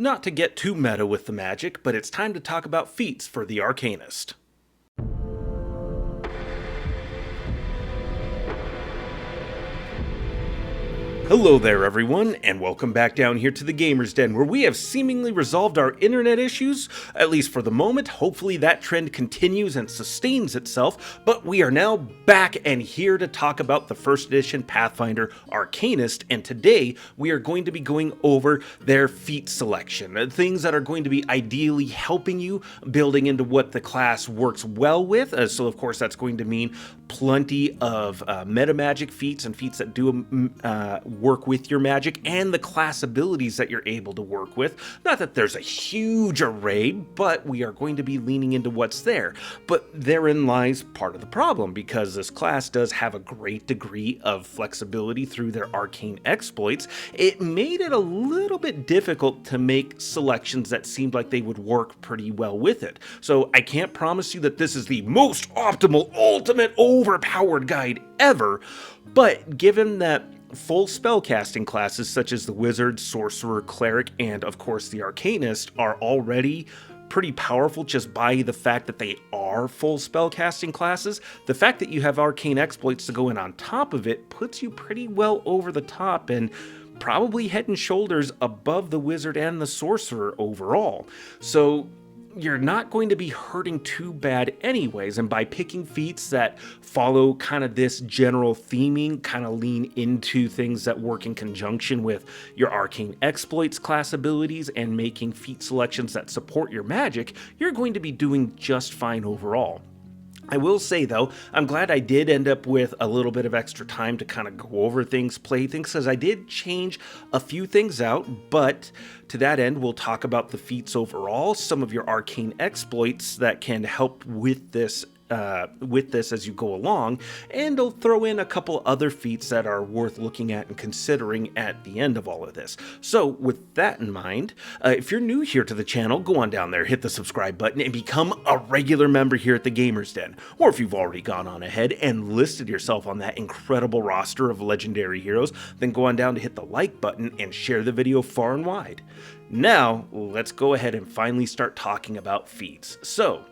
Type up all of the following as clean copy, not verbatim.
Not to get too meta with the magic, but it's time to talk about feats for the Arcanist. Hello there everyone, and welcome back down here to the Gamer's Den, where we have seemingly resolved our internet issues, at least for the moment. Hopefully that trend continues and sustains itself, but we are now back and here to talk about the first edition Pathfinder Arcanist, and today we are going to be going over their feat selection, things that are going to be ideally helping you, building into what the class works well with, so of course that's going to mean plenty of Metamagic feats and feats that do work with your magic, and the class abilities that you're able to work with. Not that there's a huge array, but we are going to be leaning into what's there. But therein lies part of the problem, because this class does have a great degree of flexibility through their arcane exploits. It made it a little bit difficult to make selections that seemed like they would work pretty well with it. So I can't promise you that this is the most optimal, ultimate, overpowered guide ever, but given that full spellcasting classes such as the Wizard, Sorcerer, Cleric, and of course the Arcanist are already pretty powerful just by the fact that they are full spellcasting classes, the fact that you have arcane exploits to go in on top of it puts you pretty well over the top and probably head and shoulders above the Wizard and the Sorcerer overall. So you're not going to be hurting too bad anyways, and by picking feats that follow kind of this general theming, kind of lean into things that work in conjunction with your arcane exploits class abilities and making feat selections that support your magic, you're going to be doing just fine overall. I will say though, I'm glad I did end up with a little bit of extra time to kind of go over things, play things, because I did change a few things out, but to that end, we'll talk about the feats overall, some of your arcane exploits that can help with this as you go along, and I'll throw in a couple other feats that are worth looking at and considering at the end of all of this. So with that in mind, if you're new here to the channel, go on down there, hit the subscribe button, and become a regular member here at the Gamer's Den. Or if you've already gone on ahead and listed yourself on that incredible roster of legendary heroes, then go on down to hit the like button and share the video far and wide. Now, let's go ahead and finally start talking about feats. So,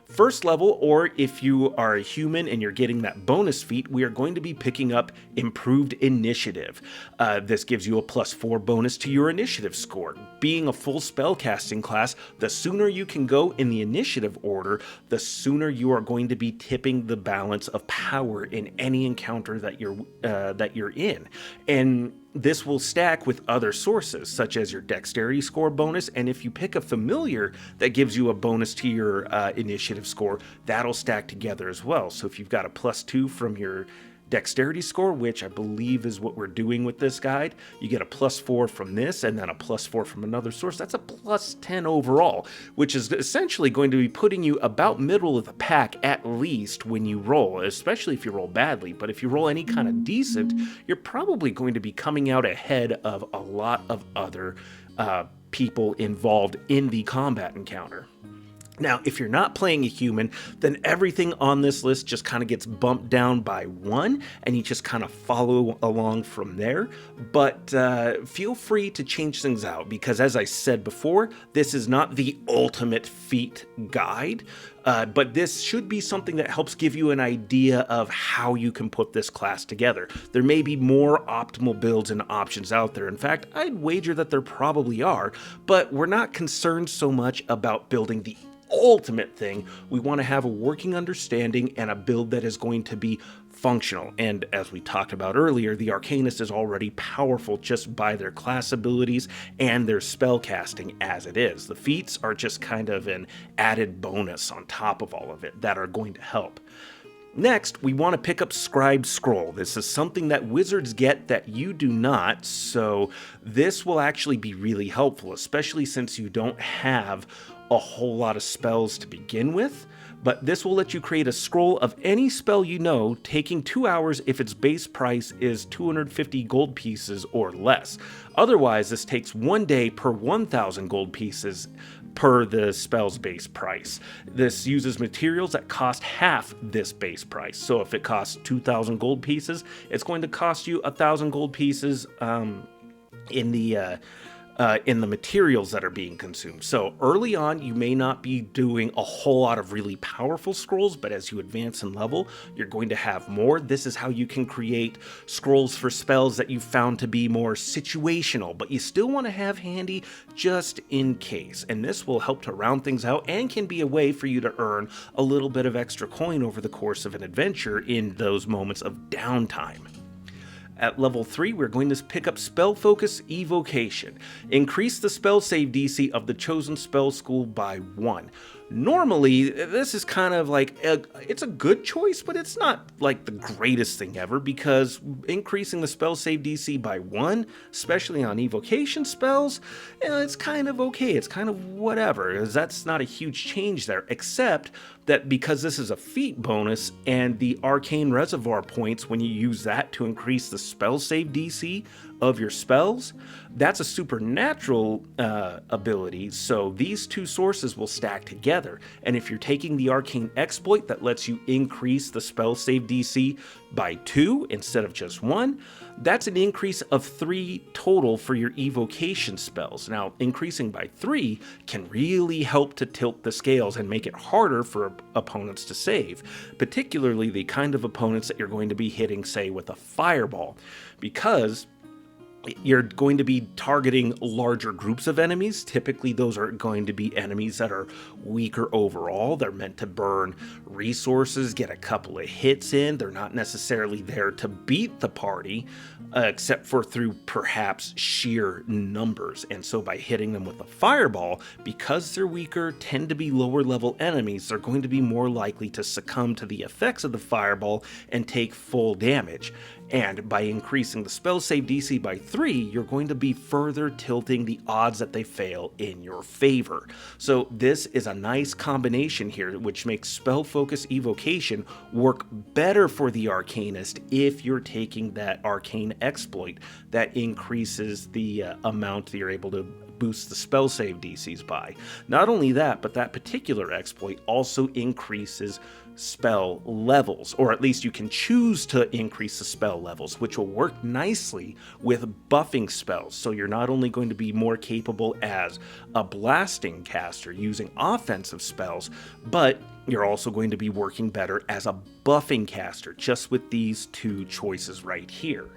first level, or if you are a human and you're getting that bonus feat, we are going to be picking up Improved Initiative. This gives you a +4 bonus to your initiative score. Being a full spellcasting class, the sooner you can go in the initiative order, the sooner you are going to be tipping the balance of power in any encounter that you're in. And this will stack with other sources, such as your dexterity score bonus, and if you pick a familiar that gives you a bonus to your initiative score, that'll stack together as well. So if you've got a +2 from your dexterity score, which I believe is what we're doing with this guide, you get a +4 from this, and then a +4 from another source. That's a +10 overall, which is essentially going to be putting you about middle of the pack at least when you roll, especially if you roll badly. But if you roll any kind of decent, you're probably going to be coming out ahead of a lot of other people involved in the combat encounter. Now, if you're not playing a human, then everything on this list just kind of gets bumped down by 1, and you just kind of follow along from there. But feel free to change things out, because as I said before, this is not the ultimate feat guide, but this should be something that helps give you an idea of how you can put this class together. There may be more optimal builds and options out there. In fact, I'd wager that there probably are, but we're not concerned so much about building the ultimate thing. We want to have a working understanding and a build that is going to be functional. And as we talked about earlier, the Arcanist is already powerful just by their class abilities and their spell casting as it is. The feats are just kind of an added bonus on top of all of it that are going to help. Next, we want to pick up Scribe Scroll. This is something that wizards get that you do not, so this will actually be really helpful, especially since you don't have a whole lot of spells to begin with. But this will let you create a scroll of any spell you know, taking 2 hours if its base price is 250 gold pieces or less. Otherwise, this takes 1 day per 1,000 gold pieces per the spell's base price. This uses materials that cost half this base price. So if it costs 2,000 gold pieces, it's going to cost you 1,000 gold pieces in the in the materials that are being consumed. So early on, you may not be doing a whole lot of really powerful scrolls, but as you advance in level, you're going to have more. This is how you can create scrolls for spells that you found to be more situational, but you still want to have handy just in case. And this will help to round things out and can be a way for you to earn a little bit of extra coin over the course of an adventure in those moments of downtime. At level 3, we're going to pick up Spell Focus Evocation. Increase the spell save DC of the chosen spell school by 1. Normally, this is kind of like, it's a good choice, but it's not like the greatest thing ever, because increasing the spell save DC by 1, especially on evocation spells, it's kind of okay. It's kind of whatever, because that's not a huge change there, except that because this is a feat bonus and the Arcane Reservoir points, when you use that to increase the spell save DC of your spells, that's a supernatural ability, so these two sources will stack together. And if you're taking the Arcane Exploit that lets you increase the spell save DC by 2 instead of just 1, that's an increase of 3 total for your evocation spells. Now, increasing by 3 can really help to tilt the scales and make it harder for opponents to save, particularly the kind of opponents that you're going to be hitting, say, with a fireball, because you're going to be targeting larger groups of enemies. Typically, those are going to be enemies that are weaker overall. They're meant to burn resources, get a couple of hits in. They're not necessarily there to beat the party, except for through perhaps sheer numbers. And so by hitting them with a fireball, because they're weaker, tend to be lower level enemies, they're going to be more likely to succumb to the effects of the fireball and take full damage. And by increasing the spell save DC by 3, you're going to be further tilting the odds that they fail in your favor. So this is a nice combination here, which makes Spell Focus Evocation work better for the Arcanist if you're taking that Arcane Exploit that increases the amount that you're able to boost the spell save DCs by. Not only that, but that particular exploit also increases spell levels, or at least you can choose to increase the spell levels, which will work nicely with buffing spells. So you're not only going to be more capable as a blasting caster using offensive spells, but you're also going to be working better as a buffing caster, just with these two choices right here.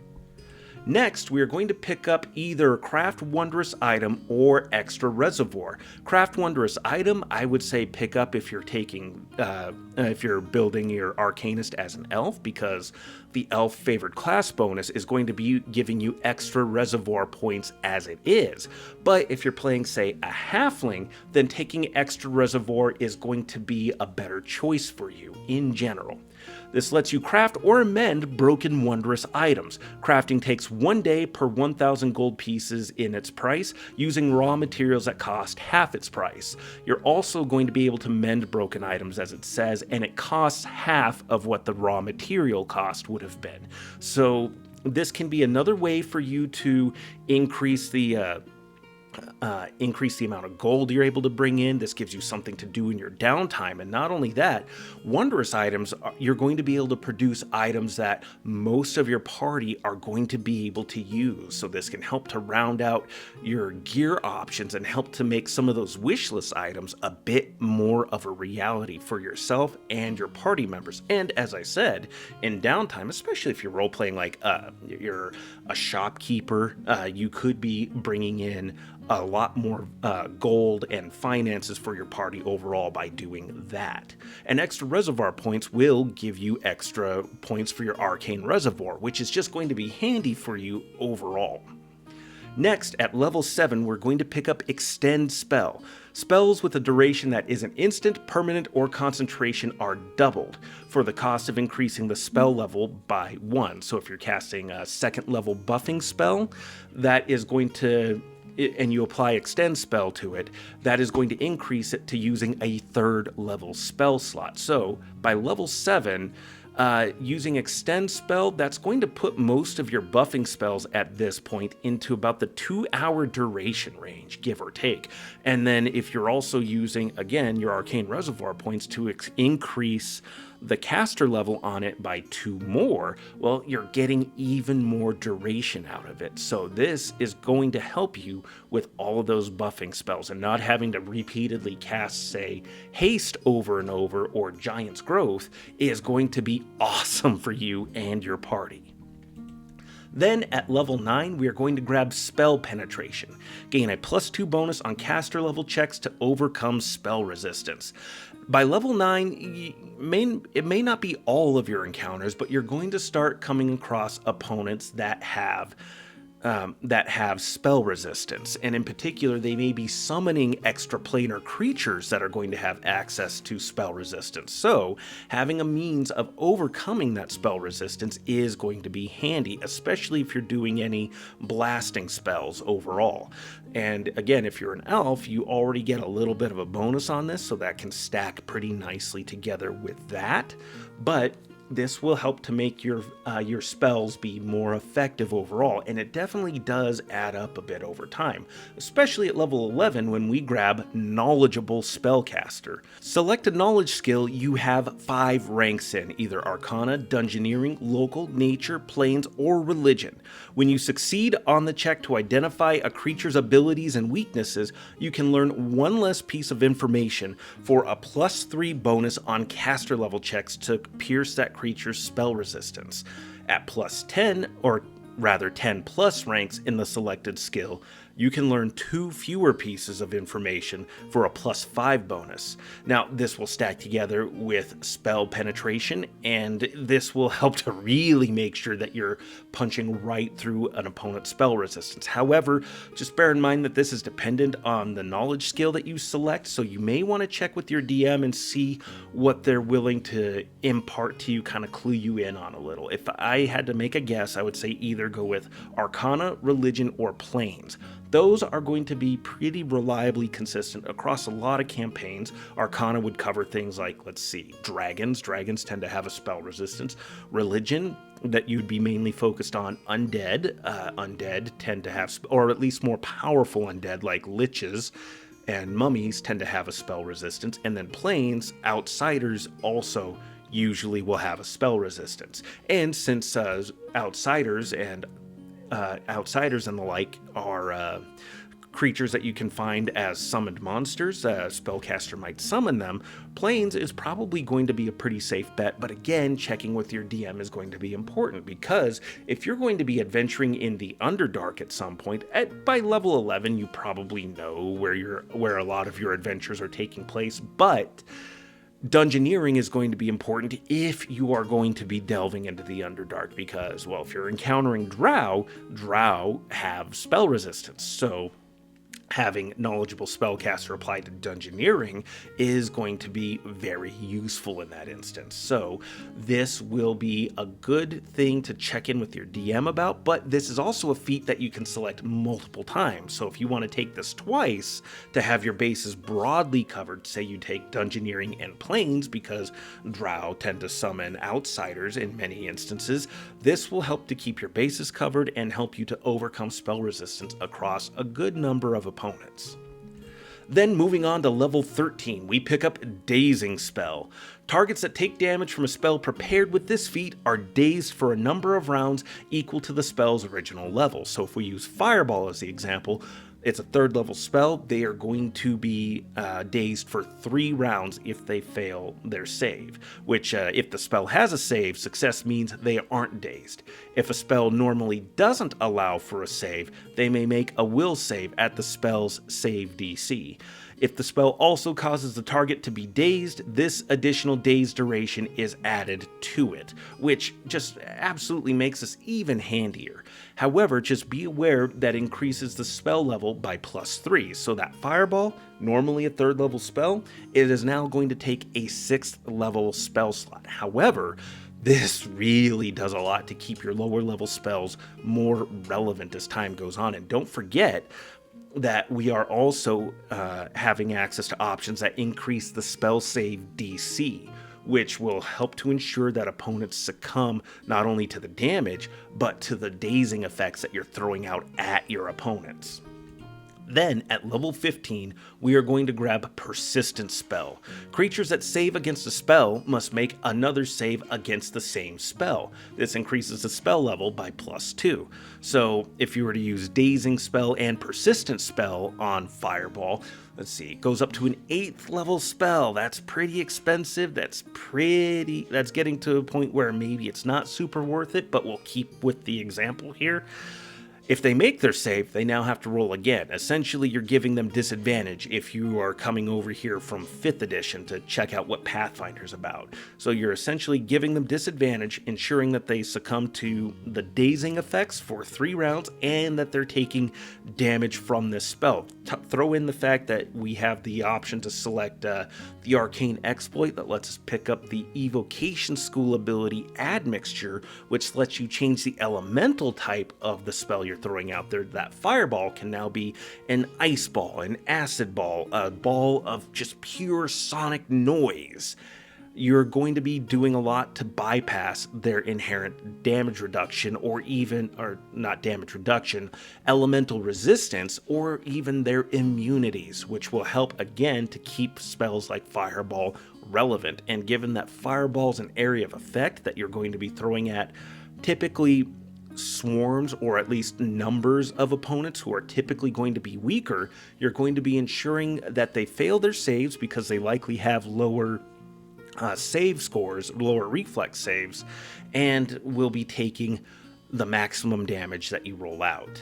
Next, we are going to pick up either Craft Wondrous Item or Extra Reservoir. Craft Wondrous Item, I would say pick up if you're taking, if you're building your Arcanist as an elf, because the elf favored class bonus is going to be giving you extra reservoir points as it is. But if you're playing, say, a halfling, then taking extra reservoir is going to be a better choice for you in general. This lets you craft or amend broken wondrous items. Crafting takes 1 day per 1,000 gold pieces in its price, using raw materials that cost half its price. You're also going to be able to mend broken items, as it says, and it costs half of what the raw material cost would have been. So this can be another way for you to increase the amount of gold you're able to bring in. This gives you something to do in your downtime. And not only that, wondrous items, you're going to be able to produce items that most of your party are going to be able to use. So this can help to round out your gear options and help to make some of those wish list items a bit more of a reality for yourself and your party members. And as I said, in downtime, especially if you're role-playing like you're a shopkeeper, you could be bringing in a lot more gold and finances for your party overall by doing that. And extra reservoir points will give you extra points for your Arcane Reservoir, which is just going to be handy for you overall. Next, at level 7, we're going to pick up Extend Spell. Spells with a duration that isn't instant, permanent, or concentration are doubled for the cost of increasing the spell level by 1. So if you're casting a 2nd level buffing spell, that is going to, and you apply Extend Spell to it, that is going to increase it to using a 3rd level spell slot. So by level 7, using Extend Spell, that's going to put most of your buffing spells at this point into about the 2-hour duration range, give or take. And then if you're also using, again, your Arcane Reservoir points to increase the caster level on it by 2 more, well, you're getting even more duration out of it. So this is going to help you with all of those buffing spells, and not having to repeatedly cast, say, haste over and over or Giant's Growth is going to be awesome for you and your party. Then at level 9, we are going to grab Spell Penetration. Gain a +2 bonus on caster level checks to overcome spell resistance. By level 9, it may not be all of your encounters, but you're going to start coming across opponents that have spell resistance, and in particular they may be summoning extraplanar creatures that are going to have access to spell resistance. So having a means of overcoming that spell resistance is going to be handy, especially if you're doing any blasting spells overall. And again, if you're an elf, you already get a little bit of a bonus on this, so that can stack pretty nicely together with that. But this will help to make your spells be more effective overall, and it definitely does add up a bit over time, especially at level 11 when we grab Knowledgeable Spellcaster. Select a knowledge skill you have 5 ranks in, either Arcana, Dungeoneering, Local, Nature, Planes, or Religion. When you succeed on the check to identify a creature's abilities and weaknesses, you can learn 1 less piece of information for a +3 bonus on caster level checks to pierce that creature's spell resistance. At +10, or rather 10 plus ranks in the selected skill, you can learn 2 fewer pieces of information for a +5 bonus. Now, this will stack together with Spell Penetration, and this will help to really make sure that you're punching right through an opponent's spell resistance. However, just bear in mind that this is dependent on the knowledge skill that you select, so you may want to check with your DM and see what they're willing to impart to you, kind of clue you in on a little. If I had to make a guess, I would say either go with Arcana, Religion, or Planes. Those are going to be pretty reliably consistent across a lot of campaigns. Arcana would cover things like, let's see, dragons. Dragons tend to have a spell resistance. Religion, that you'd be mainly focused on undead. Undead tend to have, or at least more powerful undead like liches and mummies tend to have a spell resistance. And then planes, outsiders also usually will have a spell resistance. And since outsiders and the like are creatures that you can find as summoned monsters, a spellcaster might summon them, Planes is probably going to be a pretty safe bet, but again, checking with your DM is going to be important, because if you're going to be adventuring in the Underdark at some point, by level 11 you probably know where a lot of your adventures are taking place, but Dungeoneering is going to be important if you are going to be delving into the Underdark, because, well, if you're encountering Drow have spell resistance, so having Knowledgeable Spellcaster applied to Dungeoneering is going to be very useful in that instance. So this will be a good thing to check in with your DM about, but this is also a feat that you can select multiple times. So if you want to take this twice to have your bases broadly covered, say you take Dungeoneering and Planes because Drow tend to summon outsiders in many instances, this will help to keep your bases covered and help you to overcome spell resistance across a good number of opponents. Then moving on to level 13, we pick up Dazing Spell. Targets that take damage from a spell prepared with this feat are dazed for a number of rounds equal to the spell's original level. So if we use Fireball as the example, it's a 3rd level spell. They are going to be dazed for 3 rounds if they fail their save, which if the spell has a save, success means they aren't dazed. If a spell normally doesn't allow for a save, they may make a will save at the spell's save DC. If the spell also causes the target to be dazed, this additional daze duration is added to it, which just absolutely makes this even handier. However, just be aware that increases the spell level by +3, so that Fireball, normally a 3rd level spell, it is now going to take a 6th level spell slot. However, this really does a lot to keep your lower level spells more relevant as time goes on, and don't forget that we are also having access to options that increase the spell save DC, which will help to ensure that opponents succumb not only to the damage, but to the dazing effects that you're throwing out at your opponents. Then, at level 15, we are going to grab Persistent Spell. Creatures that save against a spell must make another save against the same spell. This increases the spell level by +2. So, if you were to use Dazing Spell and Persistent Spell on Fireball, let's see, it goes up to an 8th level spell. That's pretty expensive. That's getting to a point where maybe it's not super worth it, but we'll keep with the example here. If they make their save, they now have to roll again. Essentially, you're giving them disadvantage if you are coming over here from 5th edition to check out what Pathfinder's about. So you're essentially giving them disadvantage, ensuring that they succumb to the dazing effects for 3 rounds and that they're taking damage from this spell. Throw in the fact that we have the option to select the Arcane Exploit that lets us pick up the Evocation School ability Admixture, which lets you change the elemental type of the spell you're throwing out there. That fireball can now be an ice ball, an acid ball, a ball of just pure sonic noise. You're going to be doing a lot to bypass their inherent damage reduction, or not damage reduction, elemental resistance, or even their immunities, which will help again to keep spells like Fireball relevant. And given that Fireball's an area of effect that you're going to be throwing at typically swarms, or at least numbers of opponents who are typically going to be weaker, you're going to be ensuring that they fail their saves because they likely have lower save scores, lower reflex saves, and will be taking the maximum damage that you roll out.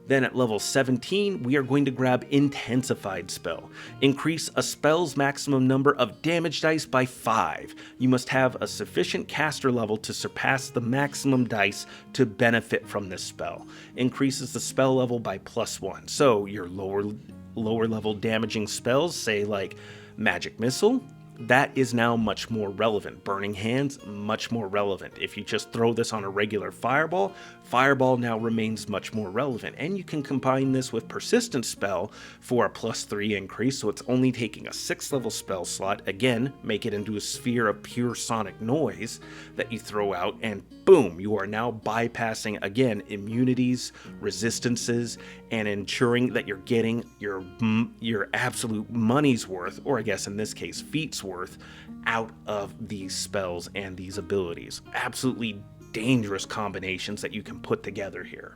Then at level 17, we are going to grab Intensified Spell. Increase a spell's maximum number of damage dice by 5. You must have a sufficient caster level to surpass the maximum dice to benefit from this spell. Increases the spell level by +1. So your lower level damaging spells, say like Magic Missile, that is now much more relevant. Burning Hands, much more relevant. If you just throw this on a regular Fireball, Fireball now remains much more relevant. And you can combine this with Persistent Spell for a +3 increase, so it's only taking a 6th level spell slot. Again, make it into a sphere of pure sonic noise that you throw out, and boom, you are now bypassing, again, immunities, resistances, and ensuring that you're getting your absolute money's worth, or I guess in this case, feats worth, out of these spells and these abilities. Absolutely dangerous combinations that you can put together here.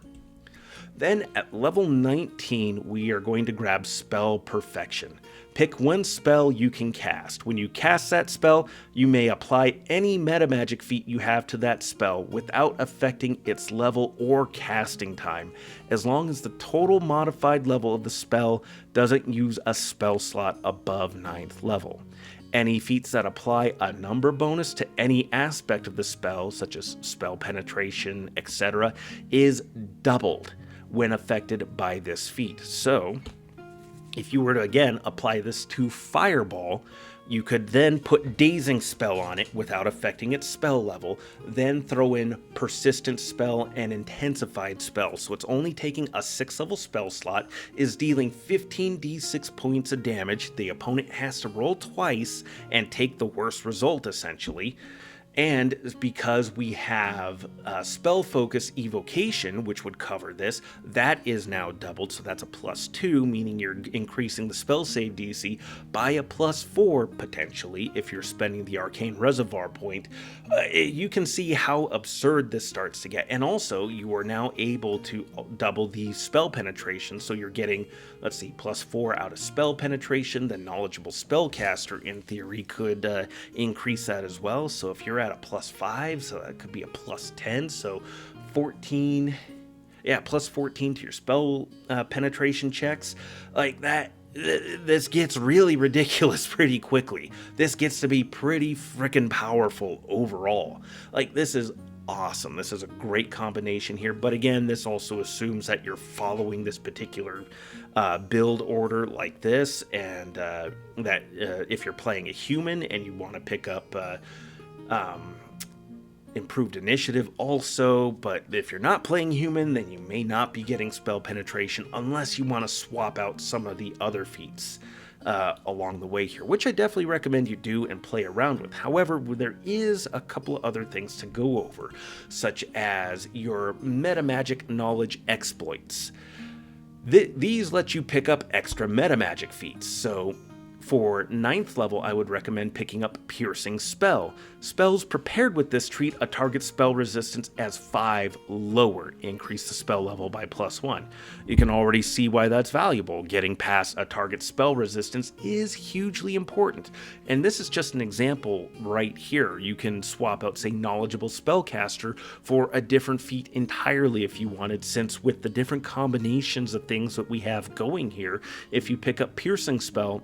Then at level 19, we are going to grab Spell Perfection. Pick one spell you can cast. When you cast that spell, you may apply any metamagic feat you have to that spell without affecting its level or casting time, as long as the total modified level of the spell doesn't use a spell slot above 9th level. Any feats that apply a number bonus to any aspect of the spell, such as spell penetration, etc., is doubled when affected by this feat. So, if you were to again apply this to Fireball, you could then put Dazing Spell on it without affecting its spell level, then throw in Persistent Spell and Intensified Spell, so it's only taking a 6th level spell slot, is dealing 15d6 points of damage. The opponent has to roll twice and take the worst result, essentially. And because we have Spell Focus Evocation, which would cover this, that is now doubled, so that's a +2, meaning you're increasing the spell save DC by a +4, potentially, if you're spending the Arcane Reservoir point. You can see how absurd this starts to get. And also, you are now able to double the spell penetration, so you're getting, let's see, +4 out of spell penetration. The Knowledgeable Spellcaster, in theory, could increase that as well. So if you're at a +5, so that could be a +10, so 14, +14 to your spell penetration checks. Like that, this gets really ridiculous pretty quickly. This gets to be pretty freaking powerful overall. Like, this is awesome. This is a great combination here, but again, this also assumes that you're following this particular build order like this, and that if you're playing a human and you want to pick up improved initiative also, but if you're not playing human, then you may not be getting spell penetration unless you want to swap out some of the other feats along the way here, which I definitely recommend you do and play around with. However, there is a couple of other things to go over, such as your Metamagic knowledge exploits. These let you pick up extra metamagic feats. So for 9th level, I would recommend picking up Piercing Spell. Spells prepared with this treat a target spell resistance as 5 lower, increase the spell level by +1. You can already see why that's valuable. Getting past a target spell resistance is hugely important. And this is just an example right here. You can swap out, say, Knowledgeable Spellcaster for a different feat entirely if you wanted, since with the different combinations of things that we have going here, if you pick up Piercing Spell,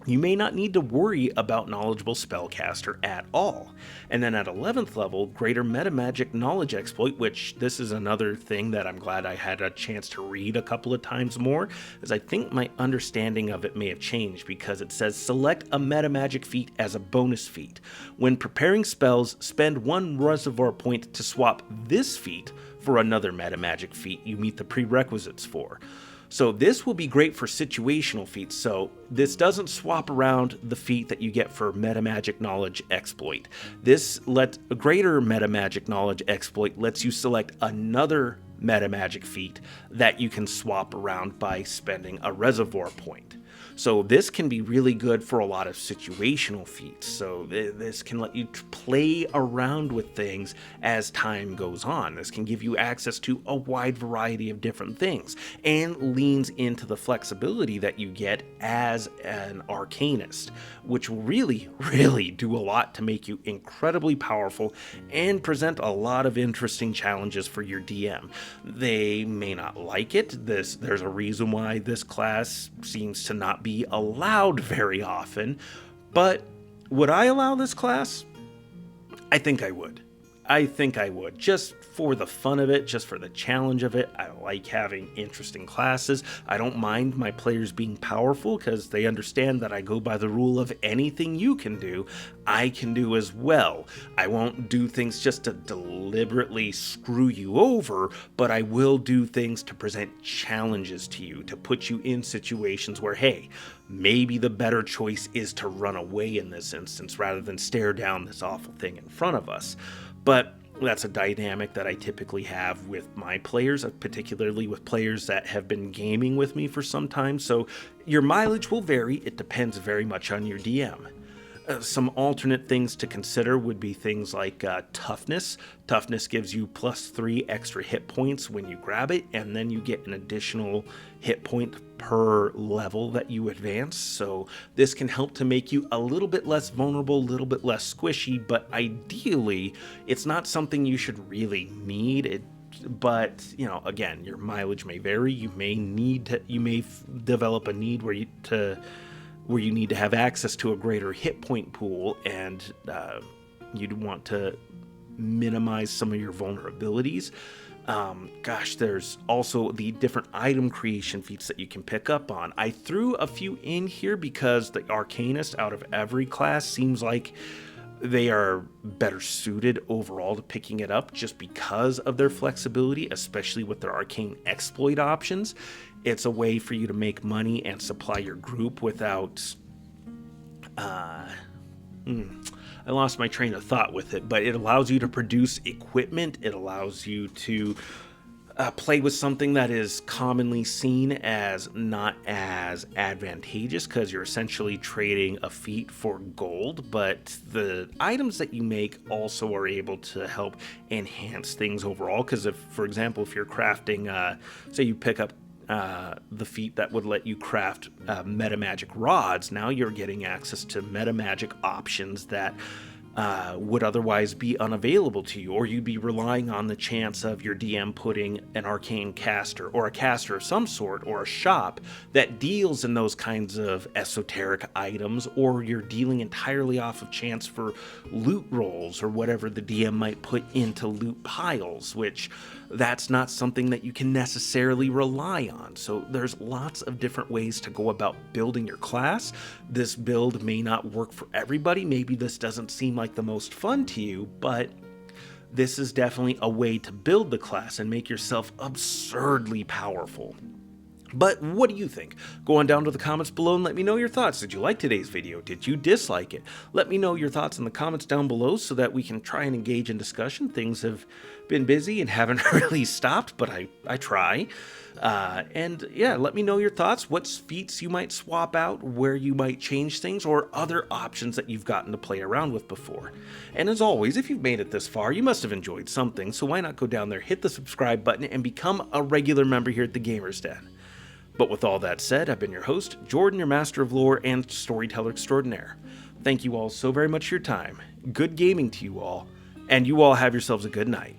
you may not need to worry about Knowledgeable Spellcaster at all. And then at 11th level, Greater Metamagic Knowledge Exploit, which this is another thing that I'm glad I had a chance to read a couple of times more, as I think my understanding of it may have changed, because it says select a Metamagic feat as a bonus feat. When preparing spells, spend 1 reservoir point to swap this feat for another Metamagic feat you meet the prerequisites for. So this will be great for situational feats. So this doesn't swap around the feat that you get for Metamagic Knowledge Exploit. This a Greater Metamagic Knowledge Exploit lets you select another Metamagic feat that you can swap around by spending a reservoir point. So this can be really good for a lot of situational feats. So this can let you play around with things as time goes on. This can give you access to a wide variety of different things and leans into the flexibility that you get as an Arcanist, which will really, really do a lot to make you incredibly powerful and present a lot of interesting challenges for your DM. They may not like it. There's a reason why this class seems to not be allowed very often, but would I allow this class? I think I would. Just for the fun of it, just for the challenge of it. I like having interesting classes. I don't mind my players being powerful because they understand that I go by the rule of anything you can do, I can do as well. I won't do things just to deliberately screw you over, but I will do things to present challenges to you, to put you in situations where, hey, maybe the better choice is to run away in this instance rather than stare down this awful thing in front of us. But that's a dynamic that I typically have with my players, particularly with players that have been gaming with me for some time. So your mileage will vary. It depends very much on your DM. Some alternate things to consider would be things like toughness. Toughness gives you +3 extra hit points when you grab it, and then you get an additional hit point per level that you advance. So this can help to make you a little bit less vulnerable, a little bit less squishy, but ideally, it's not something you should really need. But, again, your mileage may vary. You may develop a need where you need to have access to a greater hit point pool, and you'd want to minimize some of your vulnerabilities. There's also the different item creation feats that you can pick up on. I threw a few in here because the Arcanist out of every class seems like they are better suited overall to picking it up just because of their flexibility, especially with their arcane exploit options. It's a way for you to make money and supply your group without... I lost my train of thought with it, but it allows you to produce equipment. It allows you to play with something that is commonly seen as not as advantageous because you're essentially trading a feat for gold, but the items that you make also are able to help enhance things overall. Because for example, if you're crafting, say you pick up the feat that would let you craft metamagic rods, now you're getting access to metamagic options that would otherwise be unavailable to you, or you'd be relying on the chance of your DM putting an arcane caster or a caster of some sort or a shop that deals in those kinds of esoteric items, or you're dealing entirely off of chance for loot rolls or whatever the DM might put into loot piles, which that's not something that you can necessarily rely on. So there's lots of different ways to go about building your class. This build may not work for everybody. Maybe this doesn't seem like the most fun to you, but this is definitely a way to build the class and make yourself absurdly powerful. But what do you think? Go on down to the comments below and let me know your thoughts. Did you like today's video? Did you dislike it? Let me know your thoughts in the comments down below so that we can try and engage in discussion. Things have been busy and haven't really stopped, but I try. And yeah, let me know your thoughts. What feats you might swap out, where you might change things, or other options that you've gotten to play around with before. And as always, if you've made it this far, you must have enjoyed something, so why not go down there, hit the subscribe button, and become a regular member here at the Gamers Den. But with all that said, I've been your host, Jordan, your master of lore and storyteller extraordinaire. Thank you all so very much for your time. Good gaming to you all, and you all have yourselves a good night.